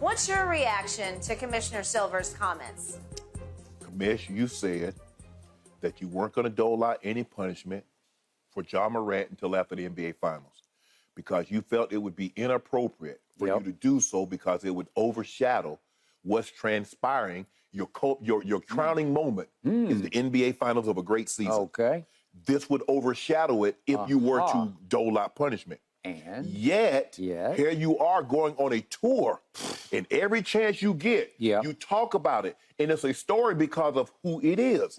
What's your reaction to Commissioner Silver's comments? Commish, you said that you weren't going to dole out any punishment for Ja Morant until after the NBA Finals because you felt it would be inappropriate for you to do so because it would overshadow what's transpiring. Your crowning moment is the NBA Finals of a great season. Okay. This would overshadow it if you were to dole out punishment. And Yet, here you are going on a tour, and every chance you get, you talk about it, and it's a story because of who it is.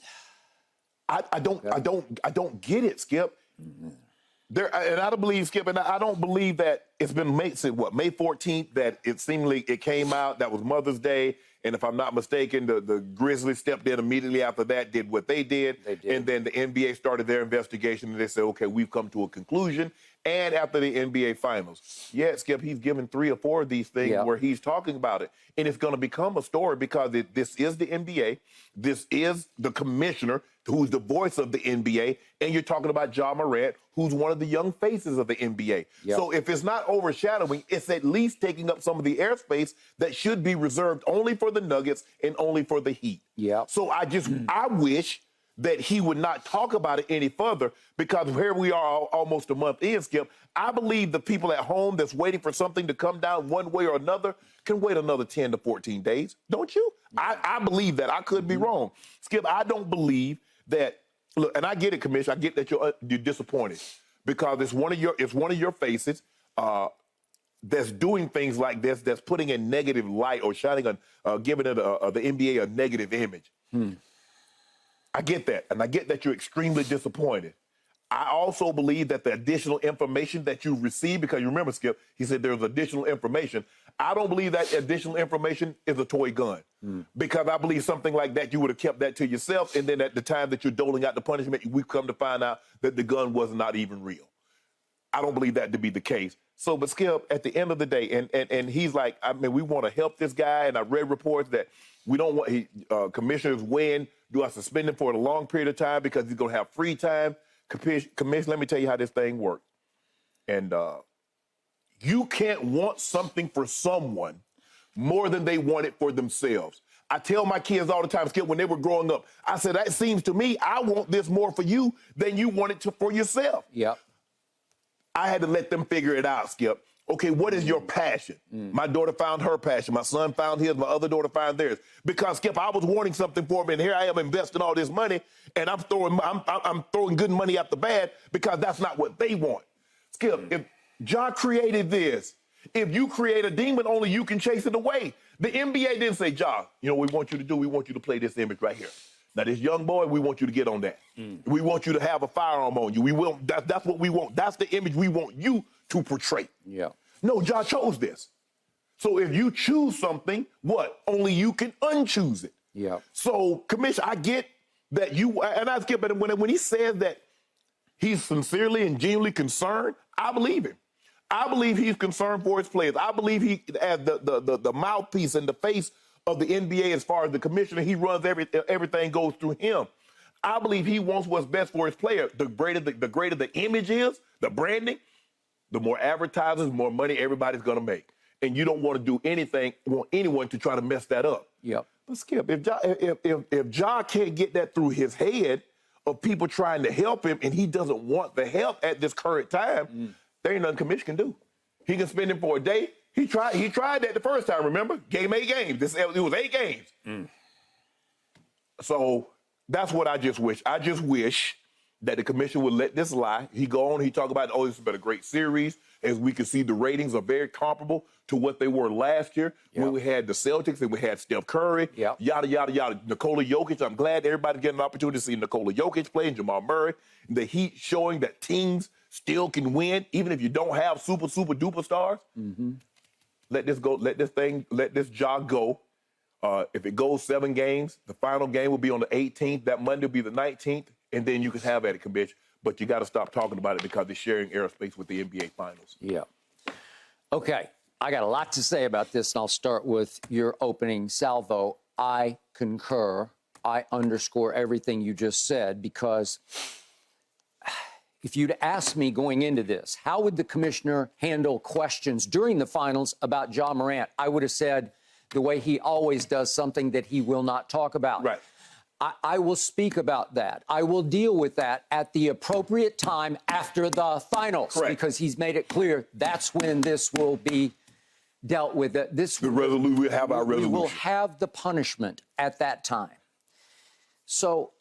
I don't get it, Skip. And I don't believe, Skip, and I don't believe that it's been May 14th that it seemingly it came out. That was Mother's Day. And if I'm not mistaken, the Grizzlies stepped in immediately after that, did what they did. And then the NBA started their investigation, and they said, okay, we've come to a conclusion. And after the NBA Finals. Yeah, Skip, he's given 3 or 4 of these things where he's talking about it. And it's going to become a story because this is the NBA. This is the commissioner, who's the voice of the NBA. And you're talking about Ja Morant, who's one of the young faces of the NBA. So if it's not overshadowing, it's at least taking up some of the airspace that should be reserved only for the Nuggets and only for the Heat. So I wish that he would not talk about it any further because here we are almost a month in, Skip. I believe the people at home that's waiting for something to come down one way or another can wait another 10 to 14 days. Don't you? I believe that. I could be wrong. Skip, I don't believe that. Look, and I get it, Commissioner. I get that you're disappointed because it's one of your faces that's doing things like this, that's putting a negative light or shining giving it the NBA a negative image. I get that, and I get that you're extremely disappointed. I also believe that the additional information that you received, because you remember, Skip, he said there's additional information. I don't believe that additional information is a toy gun, because I believe something like that, you would have kept that to yourself, and then at the time that you're doling out the punishment, we've come to find out that the gun was not even real. I don't believe that to be the case. So, but Skip, at the end of the day, and he's like, I mean, we want to help this guy, and I read reports that we don't want commissioners win. Do I suspend him for a long period of time because he's going to have free time? Commissioner, let me tell you how this thing works. And you can't want something for someone more than they want it for themselves. I tell my kids all the time, Skip, when they were growing up, I said, that seems to me, I want this more for you than you want it for yourself. I had to let them figure it out, Skip. Okay, what is your passion? My daughter found her passion. My son found his. My other daughter found theirs. Because, Skip, I was wanting something for me, and here I am investing all this money, and I'm throwing good money after bad because that's not what they want. Skip, if Ja created this, if you create a demon, only you can chase it away. The NBA didn't say, Ja, you know what we want you to do? We want you to play this image right here. Now, this young boy, we want you to get on that. We want you to have a firearm on you. That's what we want. That's the image we want you to portray. No, Ja chose this. So if you choose something, what? Only you can unchoose it. So, Commissioner, I get that and I Skip, but when he says that he's sincerely and genuinely concerned, I believe him. I believe he's concerned for his players. I believe he, as the mouthpiece and the face of the NBA, as far as the commissioner, he runs everything goes through him. I believe he wants what's best for his player. The greater the image is, the branding, the more advertisers, more money everybody's going to make. And you don't want to do want anyone to try to mess that up. But Skip, if Ja can't get that through his head of people trying to help him and he doesn't want the help at this current time, there ain't nothing Commission can do. He can spend him for a day. He tried that the first time, remember? Gave him 8 games. It was 8 games. So that's what I just wish. I just wish that the commission would let this lie. He go on, he talk about, oh, this has been a great series. As we can see, the ratings are very comparable to what they were last year when we had the Celtics and we had Steph Curry, yada, yada, yada. Nikola Jokic, I'm glad everybody's getting an opportunity to see Nikola Jokic play and Jamal Murray. The Heat showing that teams still can win, even if you don't have super, super duper stars. Let this go, let this job go. If it goes 7 games, the final game will be on the 18th. That Monday will be the 19th. And then you can have at it, Commission. But you got to stop talking about it because they're sharing airspace with the NBA Finals. Okay, I got a lot to say about this, and I'll start with your opening salvo. I concur. I underscore everything you just said because if you'd asked me going into this, how would the commissioner handle questions during the finals about Ja Morant, I would have said the way he always does, something that he will not talk about. Right. I will speak about that. I will deal with that at the appropriate time after the finals. Correct. Because he's made it clear that's when this will be dealt with. We'll have our resolution. We will have the punishment at that time. So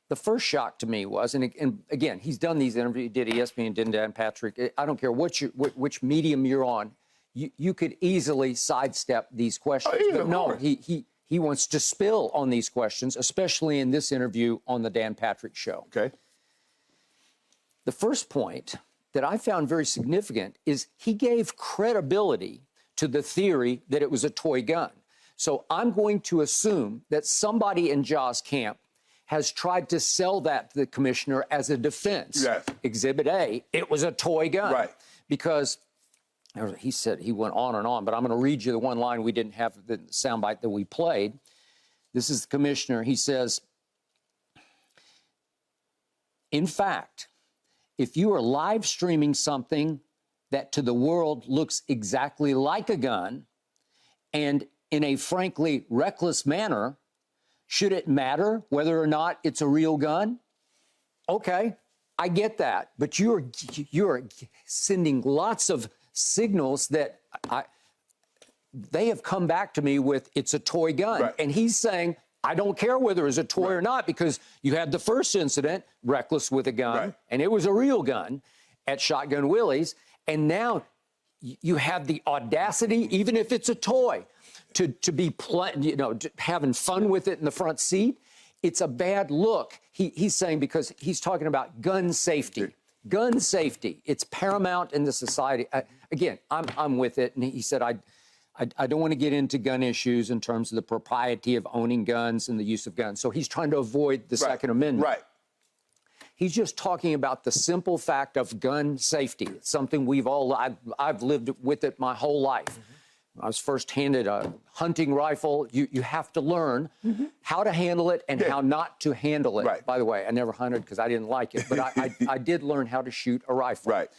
the first shock to me was, and again, he's done these interviews, he did ESPN, did Dan Patrick. I don't care which medium you're on, you could easily sidestep these questions. But no, he wants to spill on these questions, especially in this interview on the Dan Patrick Show. Okay. The first point that I found very significant is he gave credibility to the theory that it was a toy gun. So I'm going to assume that somebody in Ja's camp has tried to sell that to the commissioner as a defense. Yes. Exhibit A, it was a toy gun. Right. Because he said, he went on and on, but I'm going to read you the one line we didn't have, the soundbite that we played. This is the commissioner. He says, in fact, if you are live streaming something that to the world looks exactly like a gun and in a frankly reckless manner, should it matter whether or not it's a real gun? Okay, I get that, but you're sending lots of signals that they have come back to me with, it's a toy gun. Right. And he's saying, I don't care whether it's a toy or not, because you had the first incident, reckless with a gun, and it was a real gun at Shotgun Willie's. And now you have the audacity, even if it's a toy, to be having fun with it in the front seat. It's a bad look. He's saying, because he's talking about gun safety. Gun safety, it's paramount in the society. Again, I'm with it. And he said, I don't want to get into gun issues in terms of the propriety of owning guns and the use of guns. So he's trying to avoid the Second Amendment. Right. He's just talking about the simple fact of gun safety. It's something I've lived with it my whole life. Mm-hmm. I was first handed a hunting rifle. You have to learn how to handle it and how not to handle it. Right. By the way, I never hunted because I didn't like it, but I did learn how to shoot a rifle. Right.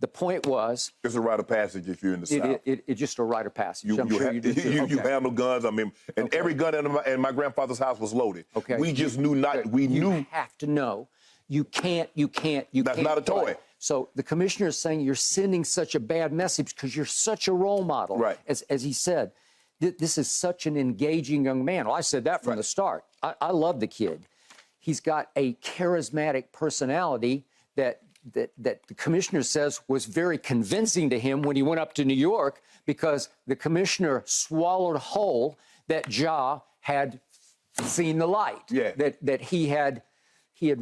The point was, it's a rite of passage if you're in the South. It's just a rite of passage. You handle guns. I mean, and every gun in my grandfather's house was loaded. Okay. We just knew not. We knew. You have to know. You can't. That's not a toy. Play. So the commissioner is saying you're sending such a bad message because you're such a role model. Right. As he said, this is such an engaging young man. Well, I said that from the start. I love the kid. He's got a charismatic personality that the commissioner says was very convincing to him when he went up to New York, because the commissioner swallowed whole that Ja had seen the light. Yeah. That he had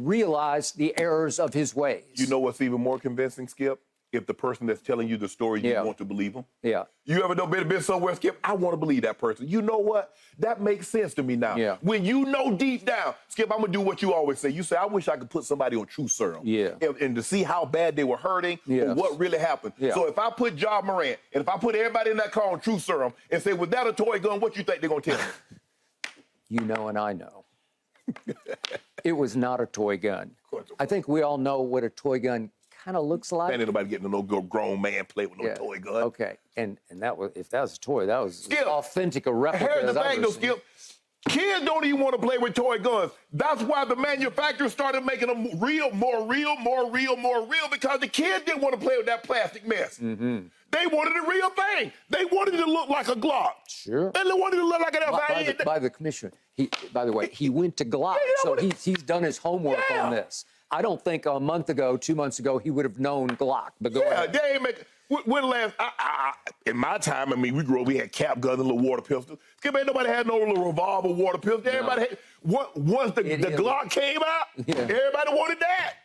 realized the errors of his ways. You know what's even more convincing, Skip? If the person that's telling you the story, you want to believe them. Yeah. You ever been somewhere, Skip? I want to believe that person. You know what? That makes sense to me now. Yeah. When you know deep down, Skip, I'm going to do what you always say. You say, I wish I could put somebody on truth serum. Yeah. And to see how bad they were hurting or what really happened. Yeah. So if I put Ja Morant and if I put everybody in that car on truth serum and say, was that a toy gun, what you think they're going to tell me? You know and I know. It was not a toy gun. I think we all know what a toy gun kind of looks like. Ain't nobody getting no grown man play with no toy gun. Okay, and that was, if that was a toy, that was Skip, authentic, a replica. Here's the thing, though, Skip. Kids don't even want to play with toy guns. That's why the manufacturers started making them more real, because the kids didn't want to play with that plastic mess. Mm-hmm. They wanted the real thing. They wanted it to look like a Glock. Sure. They wanted it to look like an FIA. By the commissioner. By the way, he went to Glock, so he's done his homework on this. I don't think a month ago, 2 months ago, he would have known Glock. But go ahead. They ain't make. When last, in my time, I mean, we had cap guns and little water pistols. Skip, ain't nobody had no little revolver water pistol. Everybody had. Once the Glock came out, everybody wanted that.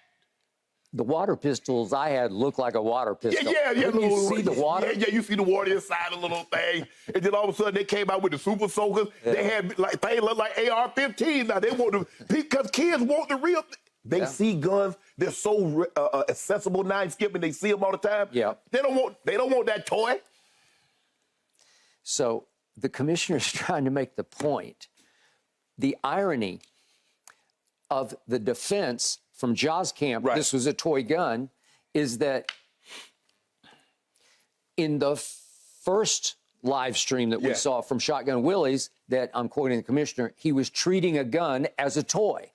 The water pistols I had looked like a water pistol. Yeah. You see the water? Yeah, you see the water inside the little thing. And then all of a sudden they came out with the super soakers. Yeah. They had like things look like AR-15 now. They want to, because kids want the real. They see guns. They're so accessible now, Skip, and they see them all the time. Yeah. They don't want that toy. So the commissioner's trying to make the point. The irony of the defense from Ja's camp, this was a toy gun, is that in the first live stream that we saw from Shotgun Willie's, that I'm quoting the commissioner, he was treating a gun as a toy,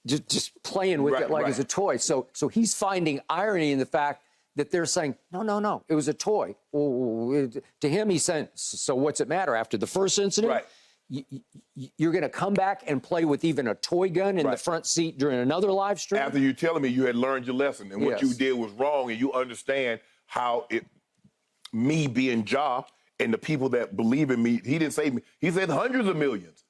just playing with it like it's a toy. So he's finding irony in the fact that they're saying, no, it was a toy. To him, he's saying, so what's it matter? After the first incident, you're going to come back and play with even a toy gun in the front seat during another live stream? After you telling me you had learned your lesson and what you did was wrong, and you understand how me being Ja and the people that believe in me, he didn't say me, he said hundreds of millions.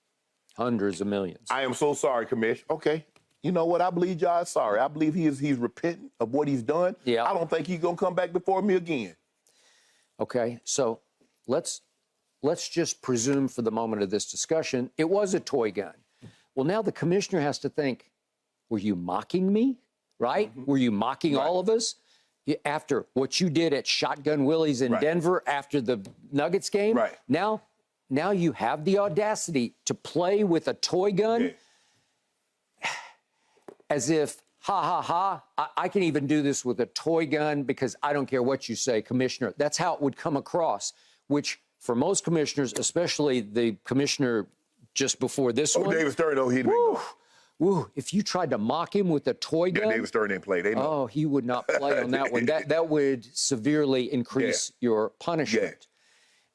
Hundreds of millions. I am so sorry, Commish. Okay. You know what? I believe Ja is sorry. I believe he's repentant of what he's done. Yeah. I don't think he's going to come back before me again. Okay, so let's just presume for the moment of this discussion, it was a toy gun. Well, now the commissioner has to think, were you mocking me, right? Were you mocking all of us? After what you did at Shotgun Willie's in Denver after the Nuggets game, now you have the audacity to play with a toy gun as if, I can even do this with a toy gun because I don't care what you say, Commissioner. That's how it would come across, which for most commissioners, especially the commissioner just before this one. David Stern, he'd Woo, if you tried to mock him with a toy gun. David Stern didn't play. They know. Oh, he would not play on that one. That would severely increase your punishment.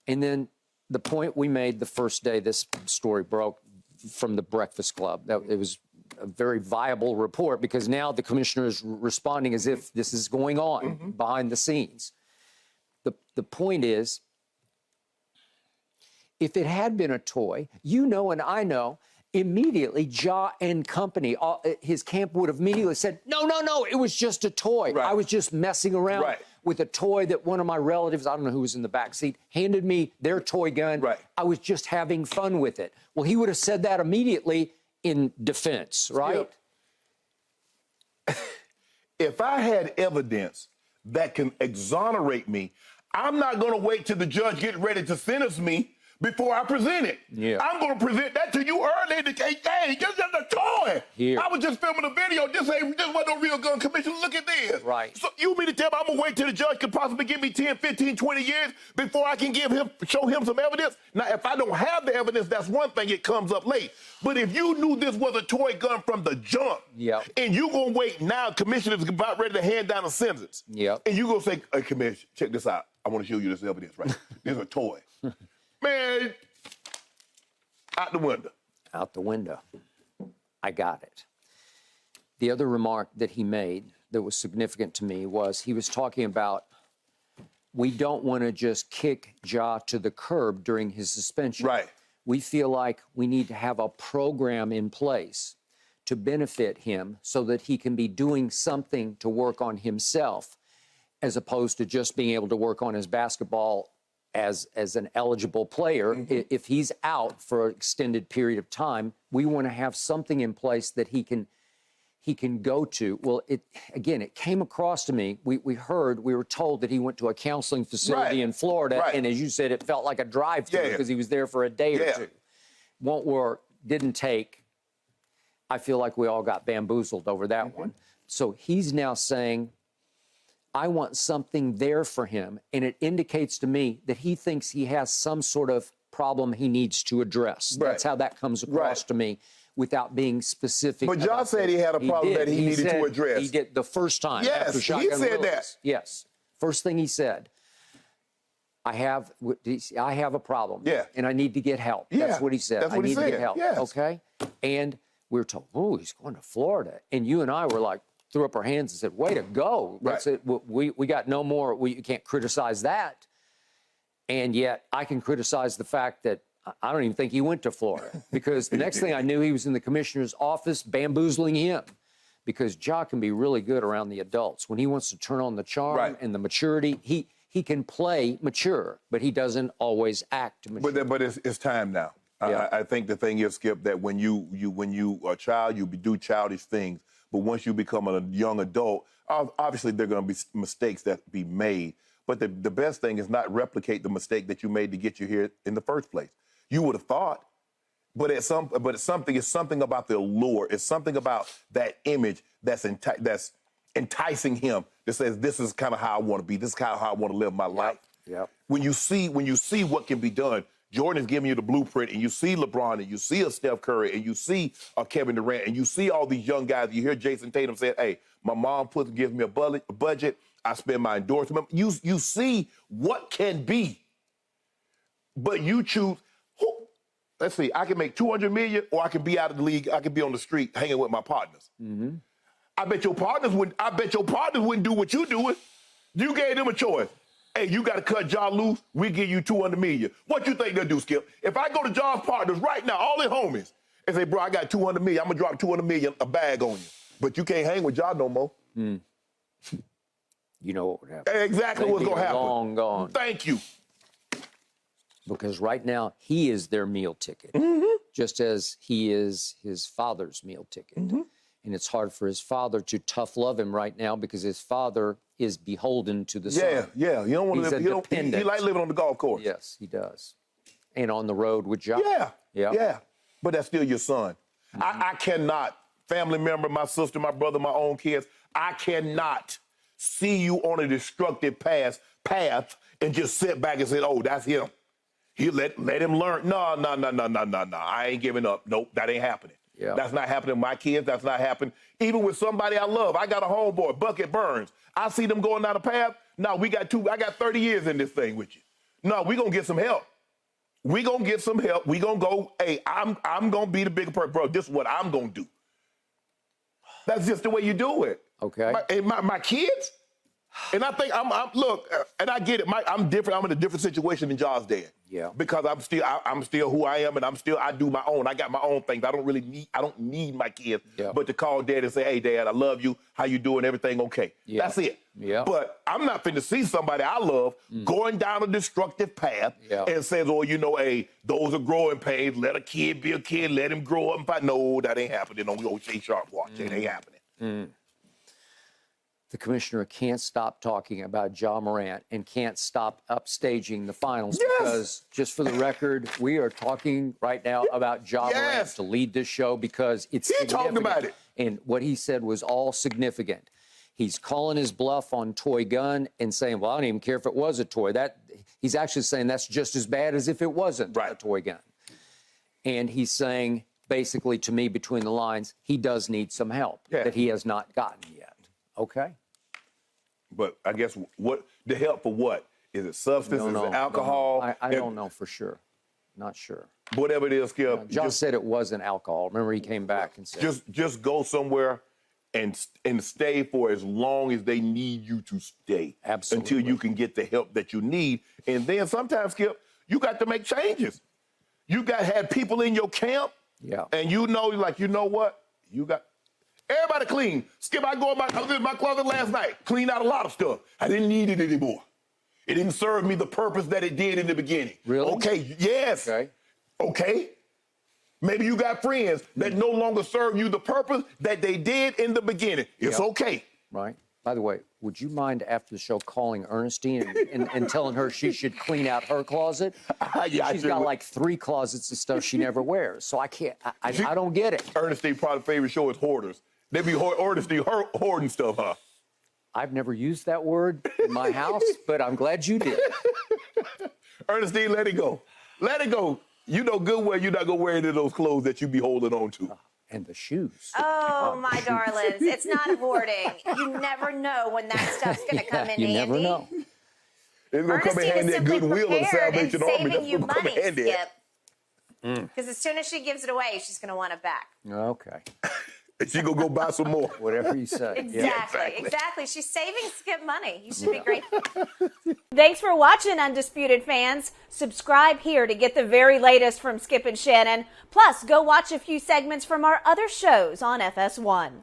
And then the point we made the first day this story broke from the Breakfast Club, it was a very viable report because now the commissioner is responding as if this is going on behind the scenes. The point is, if it had been a toy, you know and I know, immediately Ja and company, his camp would have immediately said, no, it was just a toy. I was just messing around with a toy that one of my relatives, I don't know who was in the back seat, handed me their toy gun. I was just having fun with it. Well, he would have said that immediately in defense, right? If I had evidence that can exonerate me, I'm not going to wait till the judge gets ready to sentence me before I present it. I'm going to present that to you early in the case. Hey, just a toy. I was just filming a video. This wasn't no real gun, Commissioner. Look at this. So you mean to tell me I'm going to wait till the judge could possibly give me 10, 15, 20 years before I can show him some evidence? Now, if I don't have the evidence, that's one thing. It comes up late. But if you knew this was a toy gun from the jump, and you going to wait now, Commissioner's about ready to hand down a sentence, and you going to say, hey, Commissioner, check this out. I want to show you this evidence, right? This is a toy. Man, out the window. Out the window. I got it. The other remark that he made that was significant to me was he was talking about we don't want to just kick Ja to the curb during his suspension. We feel like we need to have a program in place to benefit him so that he can be doing something to work on himself as opposed to just being able to work on his basketball as an eligible player. If he's out for an extended period of time, we want to have something in place that he can go to. Well, it came across to me. We were told that he went to a counseling facility in Florida, and as you said, it felt like a drive-through because he was there for a day or two. Won't work, didn't take. I feel like we all got bamboozled over that one. So he's now saying, I want something there for him, and it indicates to me that he thinks he has some sort of problem he needs to address. That's how that comes across to me without being specific. But Ja said he had a problem that he needed to address. He did the first time after Shotgun he said Willie's. that. Yes. First thing he said, I have a problem, and I need to get help. That's what he said. That's what I he need said. to get help, okay? And we were told, oh, he's going to Florida. And you and I were like, threw up our hands and said, way to go. That's it. We got no more. You can't criticize that. And yet I can criticize the fact that I don't even think he went to Florida because the next thing I knew, he was in the commissioner's office bamboozling him because Ja can be really good around the adults. When he wants to turn on the charm and the maturity, he can play mature, but he doesn't always act mature. But it's time now. I think the thing is, Skip, that when you are a child, you do childish things. But once you become a young adult, obviously there are going to be mistakes that be made. But the best thing is not replicate the mistake that you made to get you here in the first place. You would have thought But it's something about the allure. It's something about that image that's enticing him that says, this is kind of how I want to be. This is kind of how I want to live my life. Yep. When you see what can be done, Jordan is giving you the blueprint, and you see LeBron, and you see a Steph Curry, and you see a Kevin Durant, and you see all these young guys. You hear Jason Tatum say, hey, my mom gives me a budget. I spend my endorsement. You see what can be. But you choose, let's see, I can make $200 million, or I can be out of the league. I can be on the street hanging with my partners. Mm-hmm. I bet your partners wouldn't do what you're doing. You gave them a choice. Hey, you got to cut Ja loose. We give you $200 million. What you think they'll do, Skip? If I go to Ja's partners right now, all their homies, and say, bro, I got $200 million. I'm gonna drop $200 million a bag on you, but you can't hang with Ja no more. Mm. You know what would happen? Exactly what's gonna happen. Long gone. Thank you. Because right now he is their meal ticket, just as he is his father's meal ticket. And it's hard for his father to tough love him right now because his father is beholden to the son. Yeah. You don't want to live. He like living on the golf course. Yes, he does. And on the road with Ja. Yeah. But that's still your son. I cannot, family member, my sister, my brother, my own kids, I cannot see you on a destructive path and just sit back and say, oh, that's him. He let him learn. No. I ain't giving up. Nope, that ain't happening. Yeah. That's not happening with my kids. That's not happening. Even with somebody I love. I got a homeboy, Bucket Burns. I see them going down the path. No, I got 30 years in this thing with you. No, we gonna get some help. We gonna get some help. We gonna go, hey, I'm gonna be the bigger person. Bro, this is what I'm gonna do. That's just the way you do it. Okay. My kids, and I think look, and I get it. I'm different. I'm in a different situation than Ja's dad. Yeah. Because I'm still who I am, and I do my own. I got my own things. I don't need my kids, but to call dad and say, hey, dad, I love you. How you doing? Everything okay? Yeah. That's it. Yeah. But I'm not finna see somebody I love going down a destructive path and says, oh, hey, those are growing pains. Let a kid be a kid. Let him grow up and fight. No, that ain't happening on O.J. Sharpe watch. It ain't happening. The commissioner can't stop talking about Ja Morant and can't stop upstaging the finals because, just for the record, we are talking right now about Ja Morant to lead this show because it's significant. Talking about it. And what he said was all significant. He's calling his bluff on toy gun and saying, well, I don't even care if it was a toy. He's actually saying that's just as bad as if it wasn't a toy gun. And he's saying, basically, to me, between the lines, he does need some help that he has not gotten yet. Okay? But I guess the help for what? Is it substance? Is it alcohol? I don't know for sure. Not sure. Whatever it is, Skip. John said it wasn't alcohol. Remember, he came back and said, just go somewhere and stay for as long as they need you to stay. Absolutely. Until you can get the help that you need. And then sometimes, Skip, you got to make changes. You got to have people in your camp. Yeah. And you know what? You got everybody clean. Skip, I was in my closet last night, cleaned out a lot of stuff. I didn't need it anymore. It didn't serve me the purpose that it did in the beginning. Really? Okay, yes. Okay. Maybe you got friends that no longer serve you the purpose that they did in the beginning. It's okay. Right. By the way, would you mind after the show calling Ernestine and telling her she should clean out her closet? She's got like 3 closets of stuff she never wears. So I can't, I don't get it. Ernestine's probably favorite show is Hoarders. They be hoarding stuff, huh? I've never used that word in my house, but I'm glad you did. Ernestine, let it go. Let it go. You know good well you're not going to wear any of those clothes that you be holding on to. And the shoes. Oh, my darlings. It's not hoarding. You never know when that stuff's going to come in handy. You never know. It's going to come in handy at Goodwill and Salvation Army. That's going to come in handy. Because as soon as she gives it away, she's going to want it back. Okay. She gonna go buy some more. Whatever you say. Exactly. She's saving Skip money. You should be grateful. Thanks for watching, Undisputed fans. Subscribe here to get the very latest from Skip and Shannon. Plus, go watch a few segments from our other shows on FS1.